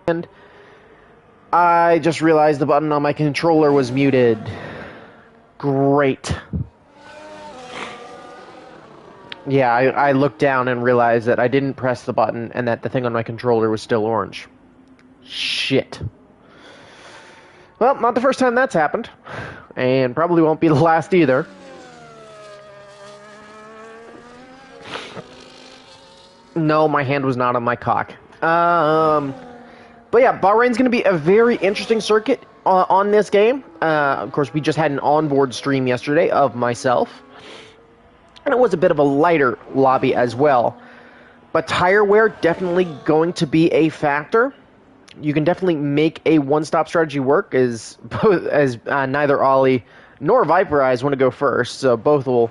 And I just realized the button on my controller was muted. Great. Yeah, I looked down and realized that I didn't press the button and that the thing on my controller was still orange. Shit. Well, not the first time that's happened. And probably won't be the last either. No, my hand was not on my cock. But yeah, Bahrain's going to be a very interesting circuit on this game. Of course, we just had an onboard stream yesterday of myself. And it was a bit of a lighter lobby as well. But tire wear definitely going to be a factor. You can definitely make a one-stop strategy work as neither Ollie nor Viperize want to go first. So both will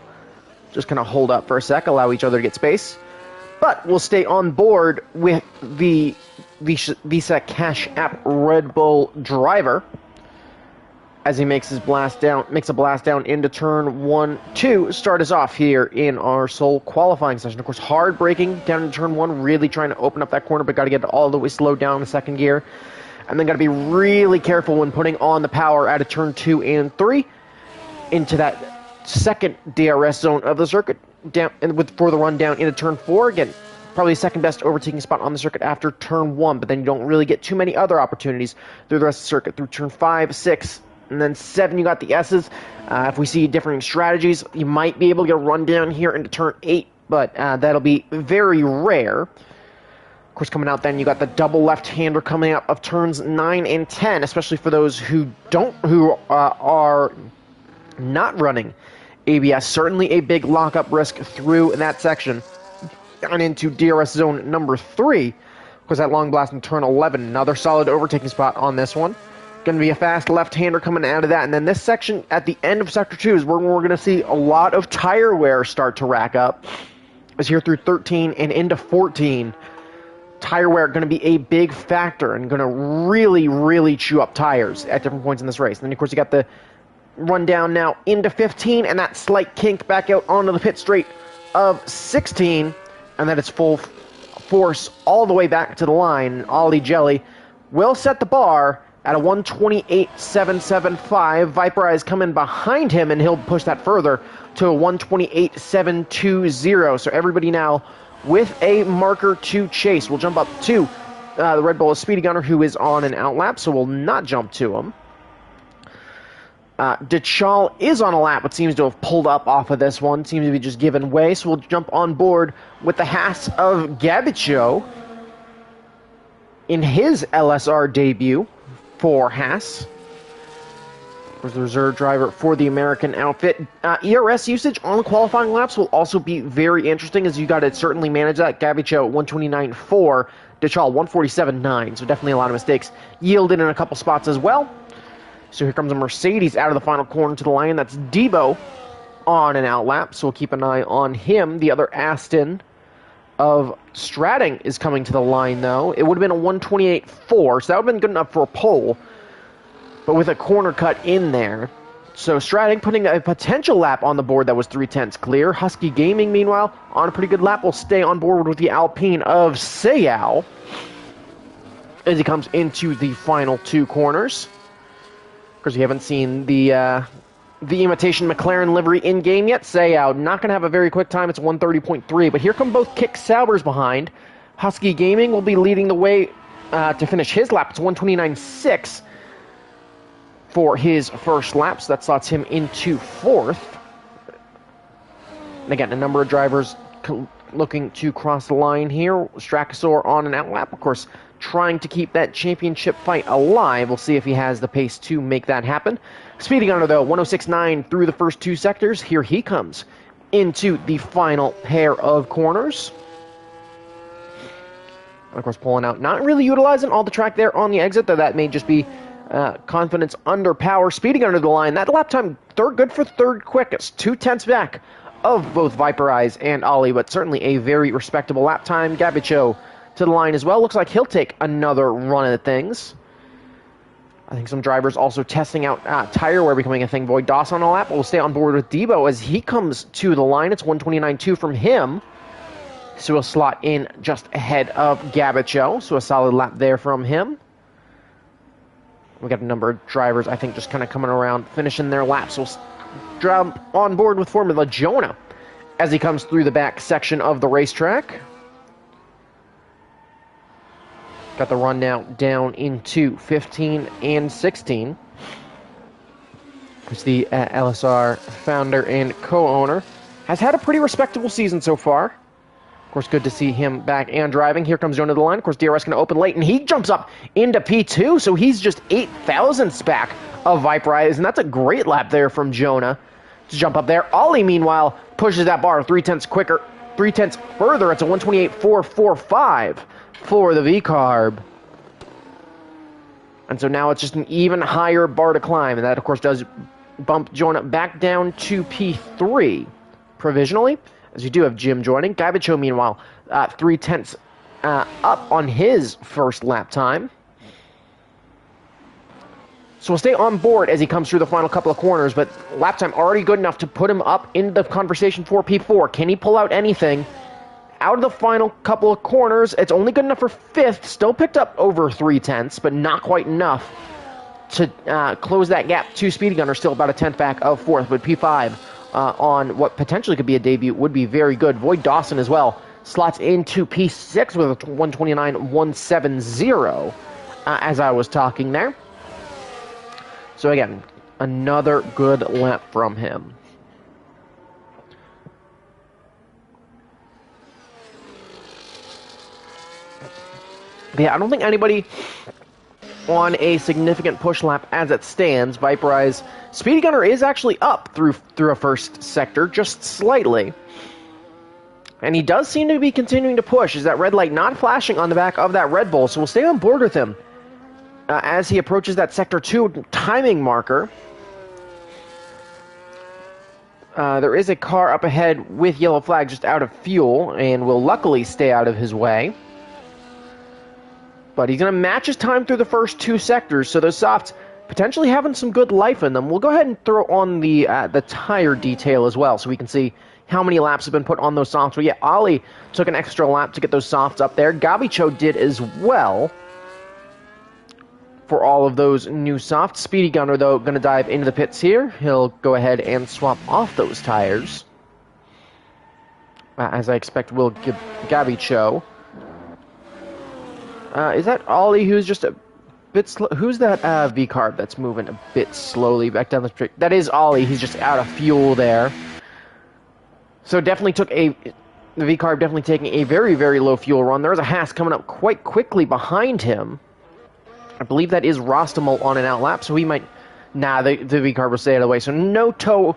just kind of hold up for a sec, allow each other to get space. But we'll stay on board with the Visa Cash App Red Bull driver as he makes a blast down into turn 1, 2, start us off here in our sole qualifying session. Of course, hard braking down into turn 1, really trying to open up that corner, but got to get all the way slowed down in the second gear. And then got to be really careful when putting on the power out of turn 2 and 3 into that second DRS zone of the circuit, down and for the run down into turn 4. Again, probably second best overtaking spot on the circuit after turn 1, but then you don't really get too many other opportunities through the rest of the circuit. Through turn 5, 6, and then 7, you got the S's. If we see differing strategies, you might be able to get a run down here into turn 8, but that'll be very rare. Of course, coming out then, you got the double left-hander coming up of turns 9 and 10, especially for those who are not running ABS. Certainly a big lockup risk through that section. And into DRS zone number 3, because that long blast in turn 11, another solid overtaking spot on this one. Going to be a fast left-hander coming out of that, and then this section at the end of Sector 2 is where we're going to see a lot of tire wear start to rack up. As here through 13 and into 14, tire wear going to be a big factor and going to really, really chew up tires at different points in this race. And then, of course, you got the run down now into 15, and that slight kink back out onto the pit straight of 16, and then it's full force all the way back to the line. Ollie Jelly will set the bar at a 128.775. Viperize coming behind him, and he'll push that further to a 128.720. So everybody now with a marker to chase. We'll jump up to the Red Bull Speedy Gunner, who is on an out lap, so we'll not jump to him. Dechal is on a lap, but seems to have pulled up off of this one. Seems to be just giving way, so we'll jump on board with the Haas of Gabicho in his LSR debut for Haas. Was the reserve driver for the American outfit. ERS usage on the qualifying laps will also be very interesting, as you got to certainly manage that. Gabicho 129.4, Dechal 147.9, so definitely a lot of mistakes yielded in a couple spots as well. So here comes a Mercedes out of the final corner to the line. That's Debo on an out lap, so we'll keep an eye on him. The other Aston of Stratting is coming to the line, though. It would have been a 128.4, so that would have been good enough for a pole, but with a corner cut in there. So Stratting putting a potential lap on the board that was 3/10 clear. Husky Gaming, meanwhile, on a pretty good lap, will stay on board with the Alpine of Sayao as he comes into the final 2 corners. Of course, you haven't seen the imitation McLaren livery in-game yet. Sayao not going to have a very quick time. It's 130.3, but here come both Kick Saubers behind. Husky Gaming will be leading the way to finish his lap. It's 129.6 for his first lap, so that slots him into 4th. And again, a number of drivers looking to cross the line here. Strakasaur on an out lap, of course, trying to keep that championship fight alive. We'll see if he has the pace to make that happen. Speedy Gunner, though, 106.9 through the first 2 sectors. Here he comes into the final pair of corners. And of course, pulling out, not really utilizing all the track there on the exit, though that may just be confidence under power. Speeding under the line, that lap time good for third quickest. 2/10 back of both Viperize and Ollie, but certainly a very respectable lap time. Gabicho to the line as well. Looks like he'll take another run at things. I think some drivers also testing out tire wear becoming a thing. Void Doss on a lap, but we'll stay on board with Debo as he comes to the line. It's 129.2 from him. So we'll slot in just ahead of Gabicho. So a solid lap there from him. We got a number of drivers, I think, just kind of coming around, finishing their laps. We'll jump on board with Formula Jonah as he comes through the back section of the racetrack. Got the run now down into 15 and 16. Who's the LSR founder and co-owner. Has had a pretty respectable season so far. Of course, good to see him back and driving. Here comes Jonah to the line. Of course, DRS going to open late, and he jumps up into P2, so he's just 8,000ths back of Viperize, and that's a great lap there from Jonah to jump up there. Ollie, meanwhile, pushes that bar 3/10 quicker, 3/10 further. It's a 128.445 for the V-Carb. And so now it's just an even higher bar to climb, and that, of course, does bump Jonah back down to P3 provisionally, as we do have Jim joining. Gabicho, meanwhile, 3/10 up on his first lap time. So we'll stay on board as he comes through the final couple of corners, but lap time already good enough to put him up into the conversation for P4. Can he pull out anything? Out of the final couple of corners, it's only good enough for 5th. Still picked up over 3/10, but not quite enough to close that gap to Speedy Gunner. Still about a 10th back of 4th, but P5 on what potentially could be a debut would be very good. Void Dawson as well slots into P6 with a 129.170 as I was talking there. So again, another good lap from him. But yeah, I don't think anybody on a significant push lap as it stands. Viperize Speedy Gunner is actually up through a first sector, just slightly. And he does seem to be continuing to push. Is that red light not flashing on the back of that Red Bull? So we'll stay on board with him as he approaches that Sector 2 timing marker. There is a car up ahead with yellow flag just out of fuel, and will luckily stay out of his way. But he's going to match his time through the first 2 sectors, so those softs potentially having some good life in them. We'll go ahead and throw on the tire detail as well, so we can see how many laps have been put on those softs. Well, yeah, Ollie took an extra lap to get those softs up there. Gabicho did as well for all of those new softs. Speedy Gunner, though, going to dive into the pits here. He'll go ahead and swap off those tires, as I expect will give Gabicho. Is that Ollie who's just a bit slow? Who's that V-Carb that's moving a bit slowly back down the street? That is Ollie. He's just out of fuel there. So definitely took the V-Carb definitely taking a very, very low fuel run. There's a Haas coming up quite quickly behind him. I believe that is Rostamol on an out lap, so he might... Nah, the V-Carb will stay out of the way. So no tow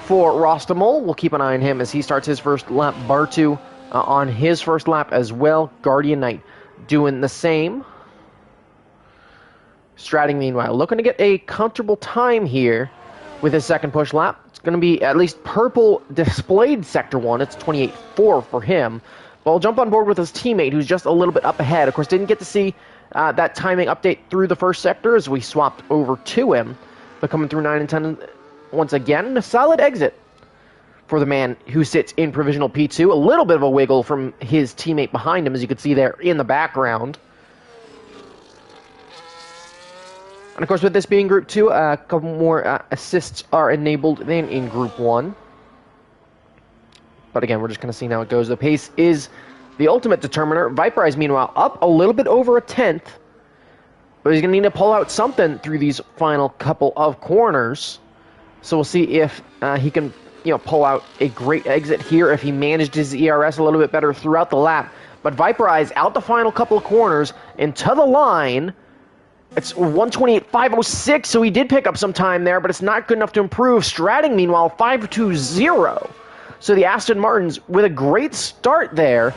for Rostamol. We'll keep an eye on him as he starts his first lap. Bartu on his first lap as well. Guardian Knight doing the same. Stratting, meanwhile, looking to get a comfortable time here with his second push lap. It's going to be at least purple displayed Sector 1. It's 28.4 for him. But I'll jump on board with his teammate, who's just a little bit up ahead. Of course, didn't get to see that timing update through the first sector as we swapped over to him. But coming through 9 and 10 once again. A solid exit for the man who sits in provisional P2. A little bit of a wiggle from his teammate behind him, as you can see there in the background. And of course, with this being Group 2, a couple more assists are enabled than in Group 1. But again, we're just going to see how it goes. The pace is the ultimate determiner. Viperize, meanwhile, up a little bit over a 10th. But he's going to need to pull out something through these final couple of corners. So we'll see if he can pull out a great exit here, if he managed his ERS a little bit better throughout the lap. But Viperize out the final couple of corners and to the line. It's 128.506, so he did pick up some time there, but it's not good enough to improve. Stratting, meanwhile, 520. So the Aston Martins with a great start there.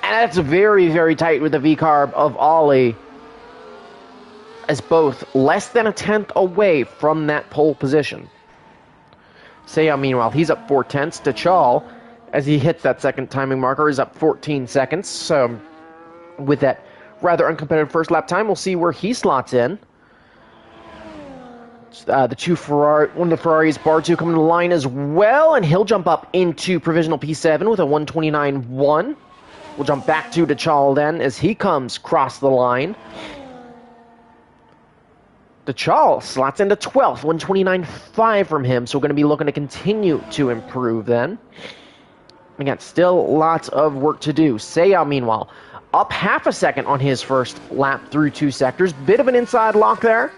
And that's very, very tight with the V-Carb of Ollie, as both less than a 10th away from that pole position. Seiya, meanwhile, he's up 4/10. Dachal, as he hits that second timing marker, is up 14 seconds. So with that rather uncompetitive first lap time, we'll see where he slots in. One of the Ferraris, Bartu, coming to the line as well, and he'll jump up into provisional P7 with a 129.1. We'll jump back to Dachal then as he comes across the line. DeChal slots into 12th, 129.5 from him, so we're going to be looking to continue to improve then. Again, still lots of work to do. Seiya, meanwhile, up half a second on his first lap through 2 sectors. Bit of an inside lock there,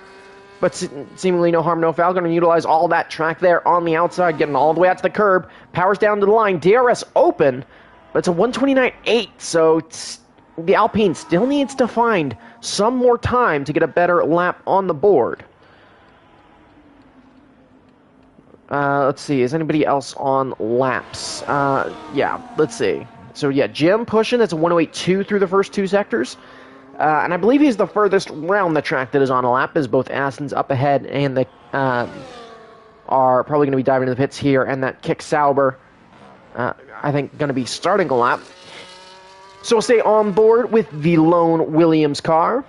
but seemingly no harm, no foul. Going to utilize all that track there on the outside, getting all the way out to the curb. Powers down to the line. DRS open, but it's a 129.8, so the Alpine still needs to find some more time to get a better lap on the board. Let's see, is anybody else on laps? Yeah, let's see. So yeah, Jim pushing, that's a 108.2 through the first 2 sectors. And I believe he's the furthest round the track that is on a lap, as both Aston's up ahead and the are probably going to be diving into the pits here, and that Kick Sauber, I think, going to be starting a lap. So we'll stay on board with the lone Williams car,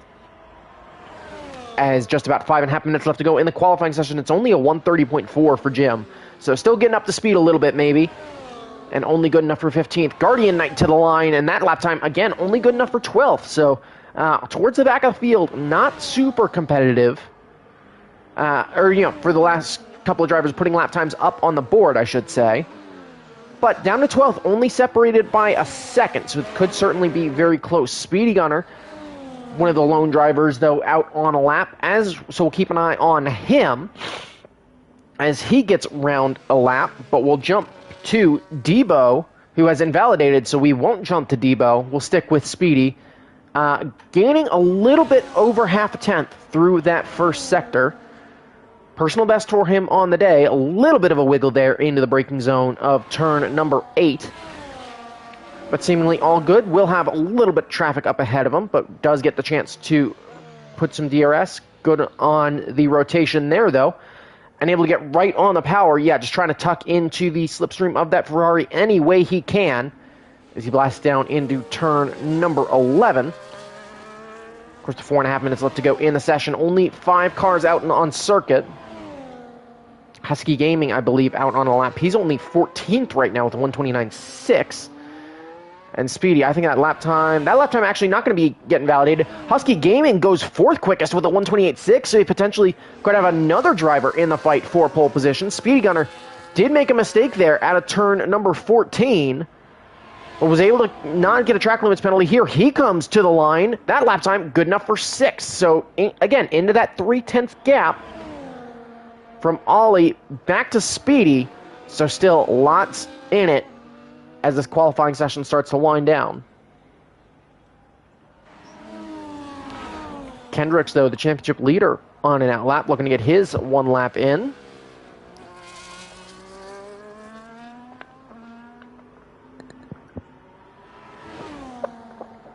as just about 5.5 minutes left to go in the qualifying session. It's only a 130.4 for Jim, so still getting up to speed a little bit maybe, and only good enough for 15th. Guardian Knight to the line, and that lap time, again, only good enough for 12th, so towards the back of the field, not super competitive, for the last couple of drivers putting lap times up on the board, I should say. But down to 12th, only separated by a second, so it could certainly be very close. Speedy Gunner, one of the lone drivers, though, out on a lap, so we'll keep an eye on him as he gets round a lap, but we'll jump to Debo, who has invalidated, so we won't jump to Debo. We'll stick with Speedy, gaining a little bit over half a tenth through that first sector. Personal best for him on the day, a little bit of a wiggle there into the braking zone of turn number 8. But seemingly all good. We'll have a little bit of traffic up ahead of him, but does get the chance to put some DRS. Good on the rotation there, though. And able to get right on the power. Yeah, just trying to tuck into the slipstream of that Ferrari any way he can as he blasts down into turn number 11. Of course, the 4.5 minutes left to go in the session. Only 5 cars out on circuit. Husky Gaming, I believe, out on a lap. He's only 14th right now with a 129.6. And Speedy, I think that lap time actually not going to be getting validated. Husky Gaming goes 4th quickest with a 128.6, so he potentially could have another driver in the fight for pole position. Speedy Gunner did make a mistake there at a turn number 14, but was able to not get a track limits penalty here. He comes to the line. That lap time, good enough for 6th. So, again, into that 3/10 gap from Ollie back to Speedy. So still lots in it as this qualifying session starts to wind down. Kendricks, though, the championship leader on an out lap, looking to get his 1 lap in.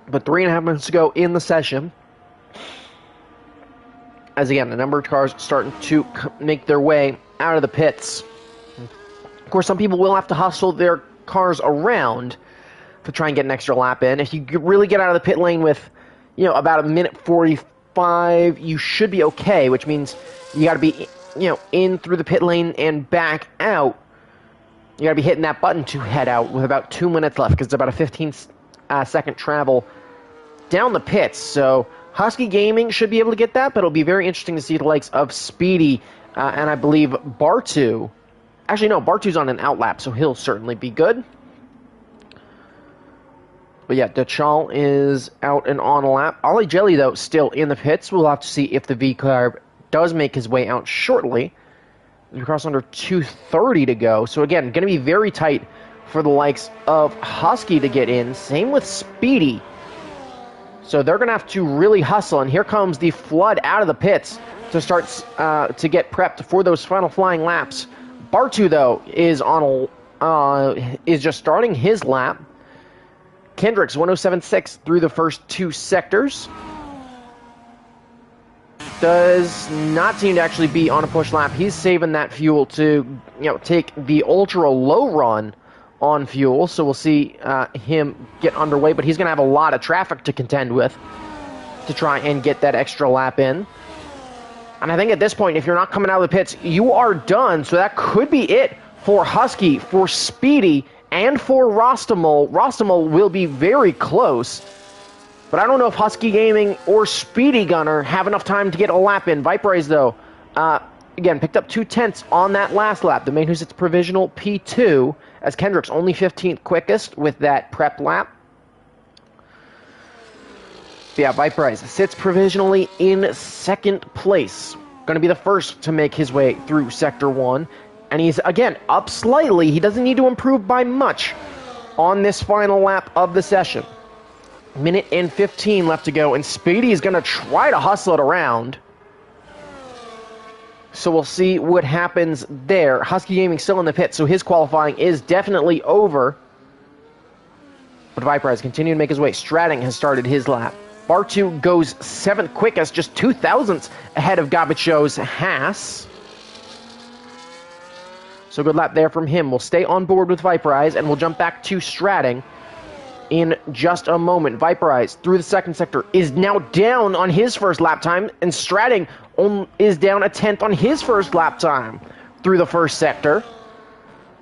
But 3.5 minutes to go in the session. As again, the number of cars starting to make their way out of the pits. Of course, some people will have to hustle their cars around to try and get an extra lap in. If you really get out of the pit lane with, about a minute 45, you should be okay, which means you got to be, in through the pit lane and back out. You got to be hitting that button to head out with about 2 minutes left, because it's about a 15-second travel down the pits. So Husky Gaming should be able to get that, but it'll be very interesting to see the likes of Speedy and I believe Bartu. Actually, no, Bartu's on an outlap, so he'll certainly be good. But yeah, DeChal is out and on a lap. Ollie Jelly, though, still in the pits. We'll have to see if the V-Carb does make his way out shortly. We cross under 2:30 to go. So again, going to be very tight for the likes of Husky to get in. Same with Speedy. So they're going to have to really hustle. And here comes the flood out of the pits to start to get prepped for those final flying laps. Bartu, though, is just starting his lap. Kendricks, 107.6 through the first 2 sectors. Does not seem to actually be on a push lap. He's saving that fuel to, take the ultra low run on fuel. So we'll see him get underway, but he's going to have a lot of traffic to contend with to try and get that extra lap in. And I think at this point, if you're not coming out of the pits, you are done. So that could be it for Husky, for Speedy, and for Rostamol. Rostamol will be very close But I don't know if Husky Gaming or Speedy Gunner have enough time to get a lap in. Viperize, though, again, picked up 2/10 on that last lap. The main who sits provisional P2, as Kendrick's only 15th quickest with that prep lap. Yeah, Viperize sits provisionally in second place. Going to be the first to make his way through Sector 1. And he's, again, up slightly. He doesn't need to improve by much on this final lap of the session. Minute and 15 left to go, and Speedy is going to try to hustle it around. So we'll see what happens there. Husky Gaming still in the pit, so his qualifying is definitely over. But Viperize continuing to make his way. Stratting has started his lap. Bartu goes 7th quickest, just 0.02 ahead of Gabicho's Haas. So good lap there from him. We'll stay on board with Viperize, and we'll jump back to Stratting in just a moment. Viperize through the second sector is now down on his first lap time, and Stratting is down 1/10 on his first lap time through the first sector.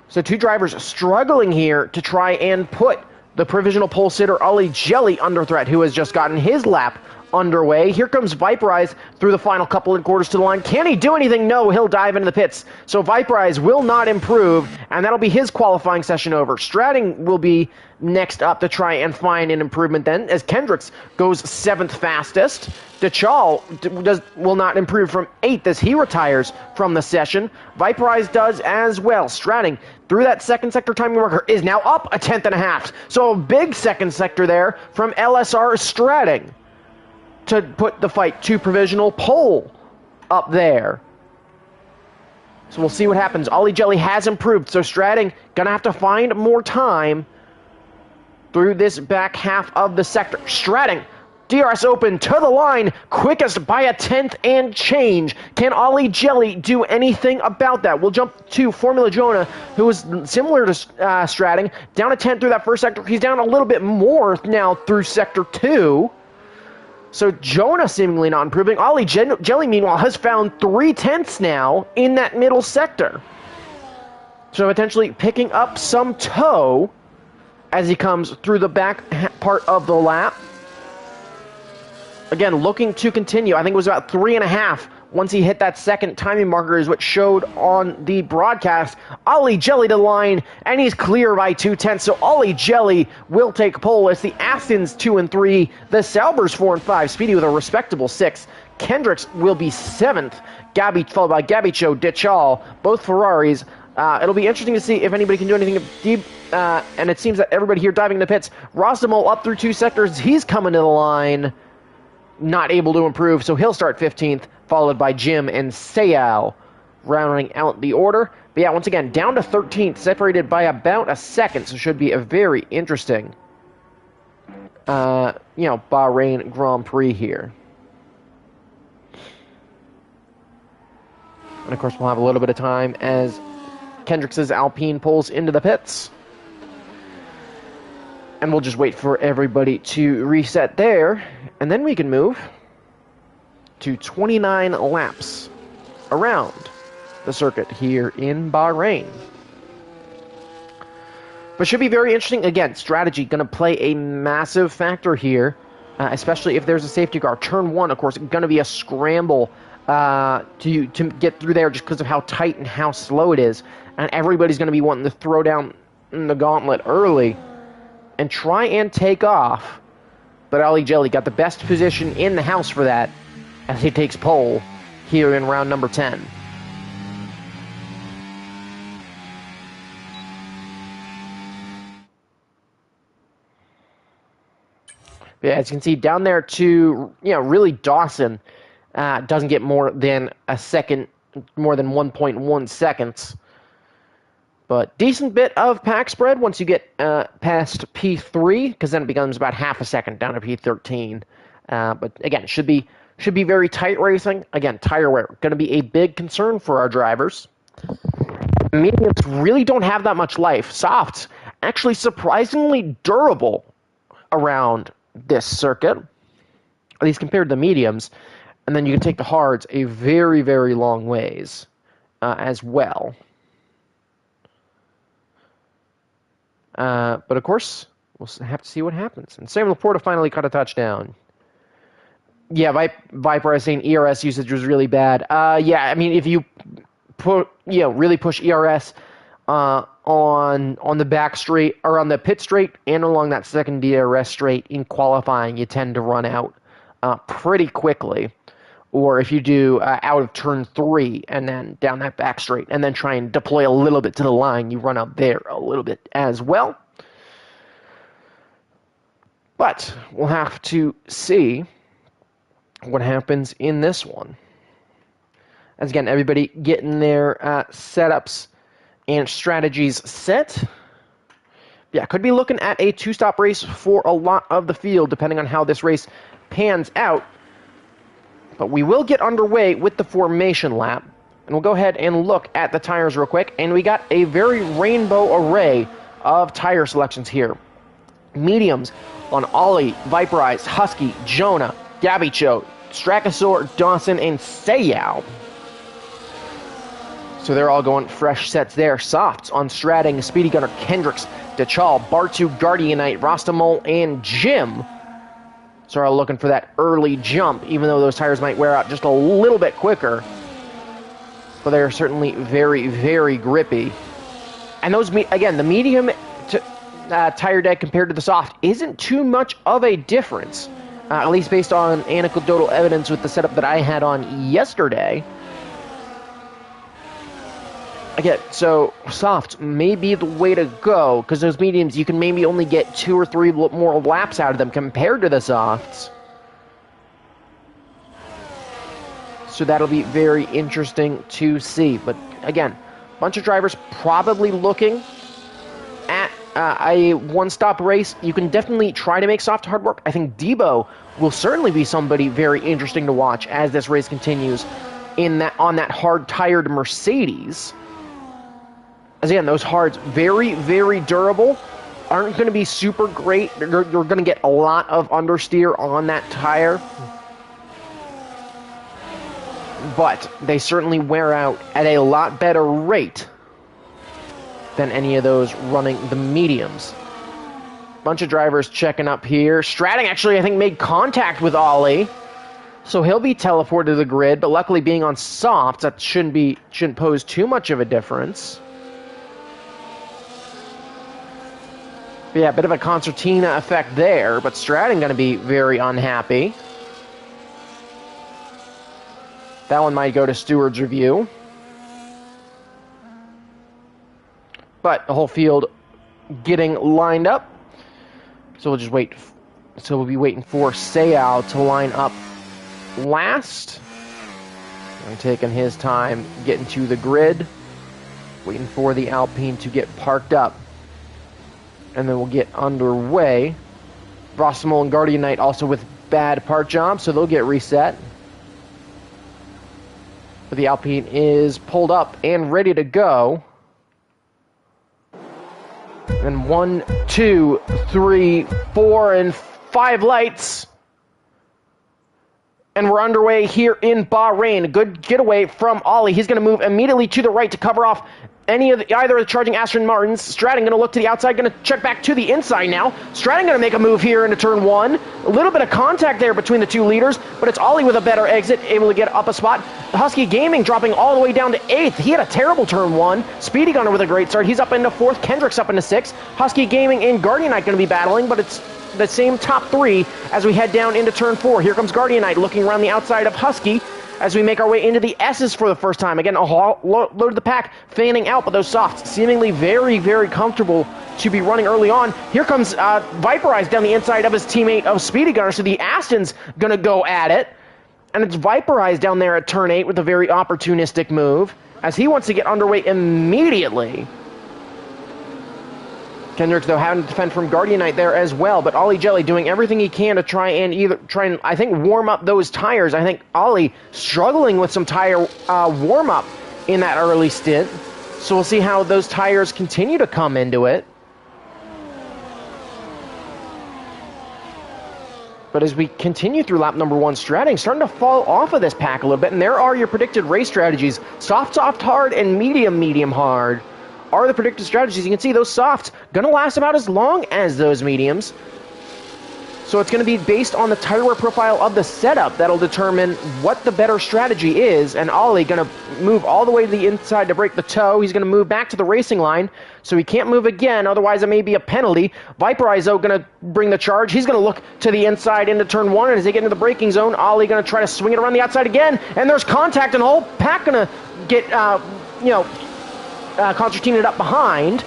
So two drivers struggling here to try and put the provisional pole sitter Ollie Jelly under threat, who has just gotten his lap underway. Here comes Viperize through the final couple of quarters to the line. Can he do anything? No, he'll dive into the pits. So Viperize will not improve, and that'll be his qualifying session over. Stratting will be next up to try and find an improvement then, as Kendricks goes 7th fastest. DeChal will not improve from 8th as he retires from the session. Viperize does as well. Stratting through that second sector timing marker is now up 1/10.5. So a big second sector there from LSR Stratting to put the fight to provisional pole up there. So we'll see what happens. Ollie Jelly has improved, so Stratting gonna have to find more time through this back half of the sector. Stratting, DRS open to the line, quickest by 1/10 and change. Can Ollie Jelly do anything about that? We'll jump to Formula Jonah, who is similar to Stratting, down 1/10 through that first sector. He's down a little bit more now through Sector 2. So Jonah seemingly not improving. Ollie Jelly, meanwhile, has found 3/10 now in that middle sector. So potentially picking up some toe as he comes through the back part of the lap. Again, looking to continue. I think it was about 3.5 once he hit that second timing marker is what showed on the broadcast. Ollie Jelly to the line, and he's clear by 2/10. So Ollie Jelly will take pole. It's the Astons 2 and 3, the Saubers 4 and 5, Speedy with a respectable 6. Kendricks will be 7th, followed by Gabicho, DeChal, both Ferraris. It'll be interesting to see if anybody can do anything deep, and it seems that everybody here diving in the pits. Rostamol up through 2 sectors. He's coming to the line. Not able to improve, so he'll start 15th, followed by Jim and Sayal, rounding out the order. But yeah, once again, down to 13th, separated by about a second, so should be a very interesting, Bahrain Grand Prix here. And of course, we'll have a little bit of time as Kendricks' Alpine pulls into the pits. And we'll just wait for everybody to reset there, and then we can move to 29 laps around the circuit here in Bahrain. But should be very interesting. Again, strategy going to play a massive factor here, especially if there's a safety car. Turn 1, of course, going to be a scramble to get through there just because of how tight and how slow it is. And everybody's going to be wanting to throw down the gauntlet early and try and take off. But Ollie Jelly got the best position in the house for that as he takes pole here in round number 10. But yeah, as you can see down there to, really Dawson doesn't get more than a second, more than 1.1 seconds. But decent bit of pack spread once you get past P3, because then it becomes about half a second down to P13. But again, should be very tight racing. Again, tire wear going to be a big concern for our drivers. Mediums really don't have that much life. Softs actually surprisingly durable around this circuit, at least compared to the mediums. And then you can take the hards a very, very long ways as well. But of course, We'll have to see what happens. And Sam Laporta finally caught a touchdown. Yeah, Viper is saying ERS usage was really bad. Yeah, I mean, if you really push ERS on the back straight or on the pit straight and along that second DRS straight in qualifying, you tend to run out pretty quickly. Or if you do out of turn 3 and then down that back straight and then try and deploy a little bit to the line, you run out there a little bit as well. But we'll have to see what happens in this one. As again, everybody getting their setups and strategies set. Yeah, could be looking at a 2-stop race for a lot of the field, depending on how this race pans out. But we will get underway with the formation lap. And we'll go ahead and look at the tires real quick. And we got a very rainbow array of tire selections here. Mediums on Ollie, Viperize, Husky, Jonah, Gabicho, Strachosaur, Dawson, and Sayao. So they're all going fresh sets there. Softs on Stratting, Speedy Gunner, Kendricks, Dachal, Bartu, Guardianite, Rostamol, and Jim. So are looking for that early jump, even though those tires might wear out just a little bit quicker. But they're certainly very, very grippy. And those, again, the medium tire deck compared to the soft isn't too much of a difference. At least based on anecdotal evidence with the setup that I had on yesterday. Again, so softs may be the way to go, because those mediums, you can maybe only get 2 or 3 more laps out of them compared to the softs. So that'll be very interesting to see. But again, a bunch of drivers probably looking at a one-stop race. You can definitely try to make soft hard work. I think Debo will certainly be somebody very interesting to watch as this race continues on that hard-tired Mercedes. As again, those hards, very, very durable, aren't going to be super great. You're going to get a lot of understeer on that tire. But they certainly wear out at a lot better rate than any of those running the mediums. Bunch of drivers checking up here. Stratting actually, I think, made contact with Ollie. So he'll be teleported to the grid, but luckily being on softs, that shouldn't pose too much of a difference. But yeah, a bit of a concertina effect there, but Stratton going to be very unhappy. That one might go to Steward's review. But the whole field getting lined up. So we'll just wait. So we'll be waiting for Sayao to line up last. And taking his time getting to the grid. Waiting for the Alpine to get parked up. And then we'll get underway. Rostamol and Guardian Knight also with bad part jobs, so they'll get reset. But the Alpine is pulled up and ready to go. And 1, 2, 3, 4, and 5 lights. And we're underway here in Bahrain. A good getaway from Ollie. He's going to move immediately to the right to cover off either of the charging Aston Martins. Stratton going to look to the outside, going to check back to the inside now. Stratton going to make a move here into turn 1. A little bit of contact there between the two leaders, but it's Ollie with a better exit, able to get up a spot. Husky Gaming dropping all the way down to 8th. He had a terrible turn 1. Speedy Gunner with a great start. He's up into 4th. Kendrick's up into 6th. Husky Gaming and Guardian Knight going to be battling, but it's the same top 3 as we head down into turn 4. Here comes Guardian Knight looking around the outside of Husky as we make our way into the S's for the first time. Again, a load of the pack fanning out, but those softs seemingly very, very comfortable to be running early on. Here comes Viperize down the inside of his teammate of Speedy Gunner, so the Aston's going to go at it. And it's Viperize down there at turn 8 with a very opportunistic move as he wants to get underway immediately. Kendricks, though, having to defend from Guardian Knight there as well, but Ollie Jelly doing everything he can to try and I think, warm up those tires. I think Ollie struggling with some tire warm-up in that early stint. So we'll see how those tires continue to come into it. But as we continue through lap number 1, Stratting starting to fall off of this pack a little bit, and there are your predicted race strategies. Soft, soft, hard, and medium, medium, hard are the predicted strategies. You can see those softs going to last about as long as those mediums. So it's going to be based on the tire wear profile of the setup that'll determine what the better strategy is. And Ollie going to move all the way to the inside to break the toe. He's going to move back to the racing line, so he can't move again, otherwise it may be a penalty. Viperize, though, going to bring the charge. He's going to look to the inside into turn 1, and as they get into the braking zone, Ollie going to try to swing it around the outside again, and there's contact, and the whole pack going to get, concertinaed up behind.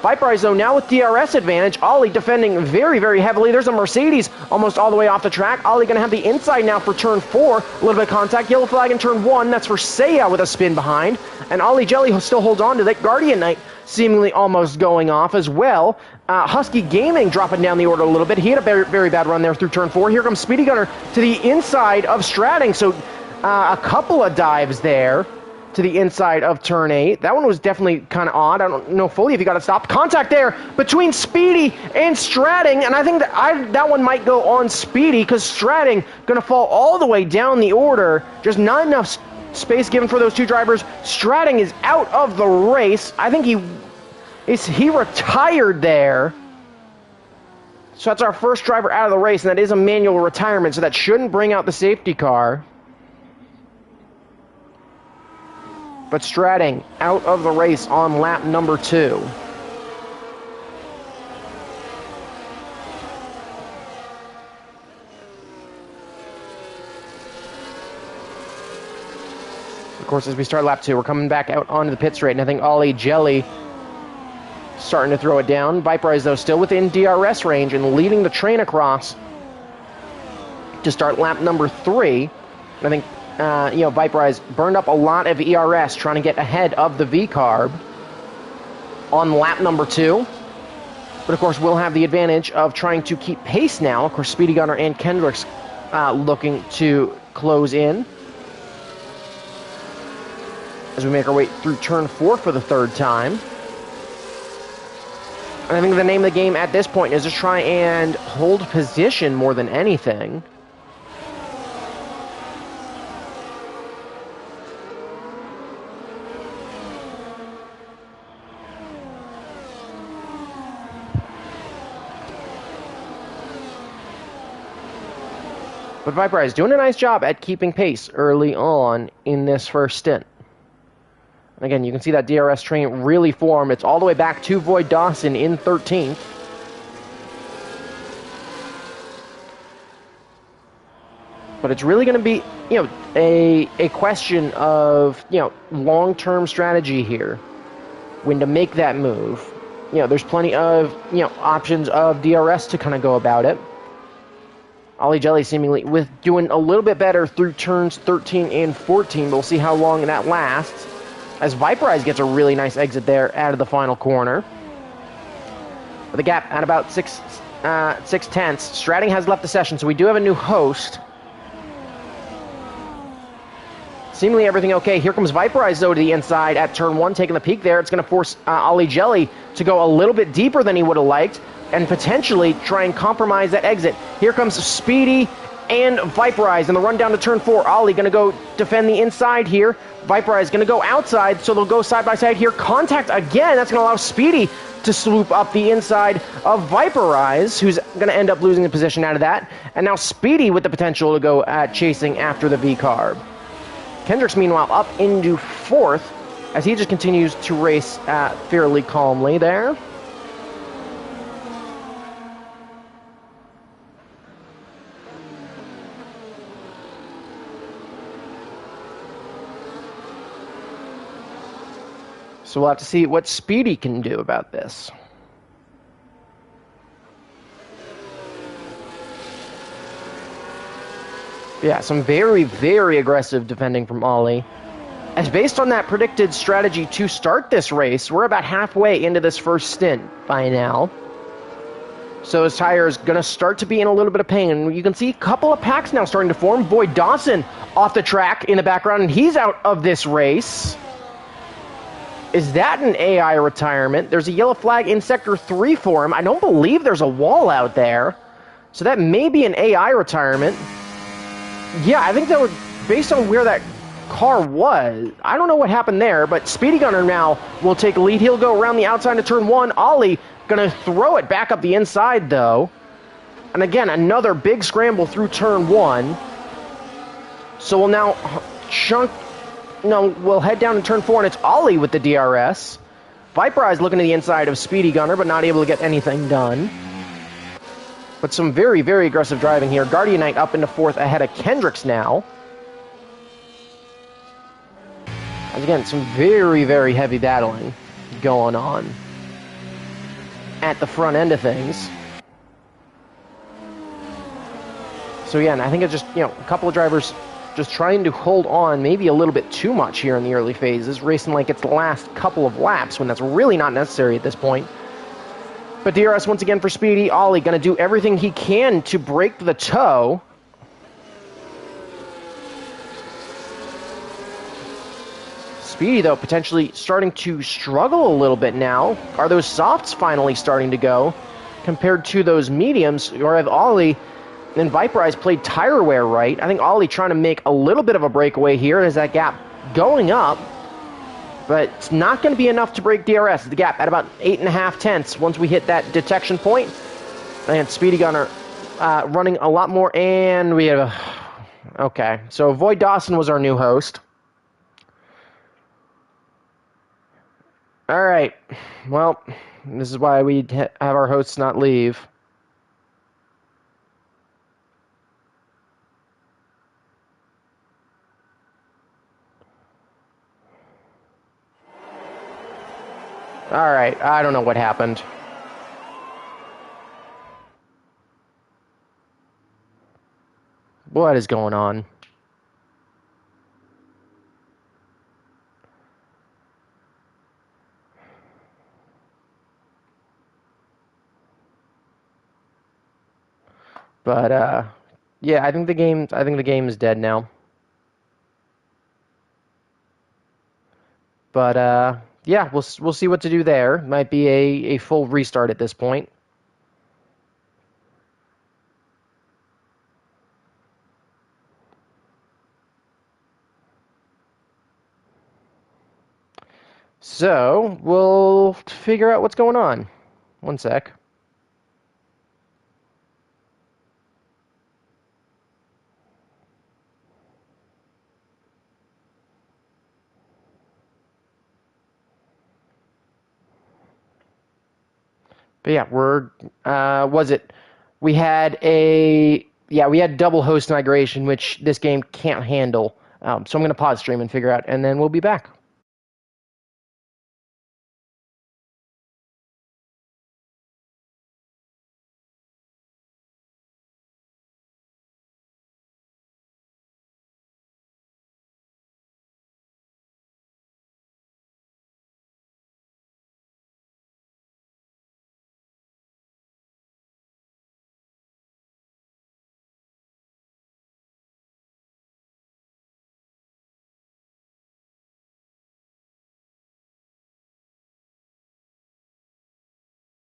Viperize, though, now with DRS advantage. Ollie defending very, very heavily. There's a Mercedes almost all the way off the track. Ollie going to have the inside now for turn 4. A little bit of contact. Yellow flag in turn 1. That's for Seiya with a spin behind. And Ollie Jelly still holds on to that. Guardian Knight seemingly almost going off as well. Husky Gaming dropping down the order a little bit. He had a very, very bad run there through turn 4. Here comes Speedy Gunner to the inside of Stratting. So a couple of dives there to the inside of turn 8. That one was definitely kind of odd. I don't know fully if he got it stopped. Contact there between Speedy and Stratting, and I think that one might go on Speedy, because Stratting going to fall all the way down the order. Just not enough space given for those two drivers. Stratting is out of the race. I think he retired there. So that's our first driver out of the race, and that is a manual retirement, so that shouldn't bring out the safety car. But Stratting out of the race on lap number 2. Of course, as we start lap 2, we're coming back out onto the pit straight, and I think Ollie Jelly starting to throw it down. Viperize, though, still within DRS range and leading the train across to start lap number 3. And I think Viperize burned up a lot of ERS trying to get ahead of the V-Carb on lap number 2. But, of course, we'll have the advantage of trying to keep pace now. Of course, Speedy Gunner and Kendrick's looking to close in as we make our way through turn 4 for the 3rd time. And I think the name of the game at this point is to try and hold position more than anything. But Viperize doing a nice job at keeping pace early on in this first stint. And again, you can see that DRS train really form. It's all the way back to Void Dawson in 13th. But it's really going to be, a question of, long-term strategy here. When to make that move. There's plenty of, options of DRS to kind of go about it. Ollie Jelly seemingly with doing a little bit better through turns 13 and 14, but we'll see how long that lasts. As Viperize gets a really nice exit there out of the final corner. With the gap at about 6 tenths. Stratting has left the session, so we do have a new host. Seemingly everything okay. Here comes Viperize, though, to the inside at turn 1, taking the peak there. It's going to force Ollie Jelly to go a little bit deeper than he would have liked, and potentially try and compromise that exit. Here comes Speedy and Viperize, and the run down to turn 4. Ollie going to go defend the inside here. Viperize going to go outside, so they'll go side by side here. Contact again. That's going to allow Speedy to swoop up the inside of Viperize, who's going to end up losing the position out of that. And now Speedy with the potential to go chasing after the V-Carb. Kendrick's, meanwhile, up into 4th as he just continues to race fairly calmly there. So we'll have to see what Speedy can do about this. Yeah, some very, very aggressive defending from Ollie. As based on that predicted strategy to start this race, we're about halfway into this first stint by now. So his tire is going to start to be in a little bit of pain. And you can see a couple of packs now starting to form. Void Dawson off the track in the background, and he's out of this race. Is that an AI retirement? There's a yellow flag in Sector 3 for him. I don't believe there's a wall out there. So that may be an AI retirement. Yeah, I think that would, based on where that car was. I don't know what happened there, but Speedy Gunner now will take the lead. He'll go around the outside of turn 1. Ollie going to throw it back up the inside, though. And again, another big scramble through turn 1. So we'll now we'll head down to turn 4, and it's Ollie with the DRS. Viper Eyes looking to the inside of Speedy Gunner, but not able to get anything done. But some very, very aggressive driving here. Guardian Knight up into 4th ahead of Kendricks now. And again, some very, very heavy battling going on at the front end of things. So again, I think it's just, a couple of drivers just trying to hold on maybe a little bit too much here in the early phases, racing like it's the last couple of laps when that's really not necessary at this point. But DRS once again for Speedy. Ollie going to do everything he can to break the toe. Speedy, though, potentially starting to struggle a little bit now. Are those softs finally starting to go compared to those mediums? Or have Ollie and Viper Eyes played tire wear right? I think Ollie trying to make a little bit of a breakaway here as that gap going up. But it's not going to be enough to break DRS. The gap at about 8.5 tenths once we hit that detection point. And Speedy Gunner running a lot more. And we have okay, so Void Dawson was our new host. All right. Well, this is why we have our hosts not leave. All right. I don't know what happened. What is going on? But yeah, I think the game is dead now. But yeah, we'll see what to do there. Might be a full restart at this point. So we'll figure out what's going on. One sec. But yeah, we had double host migration, which this game can't handle. So I'm going to pause stream and figure out, and then we'll be back.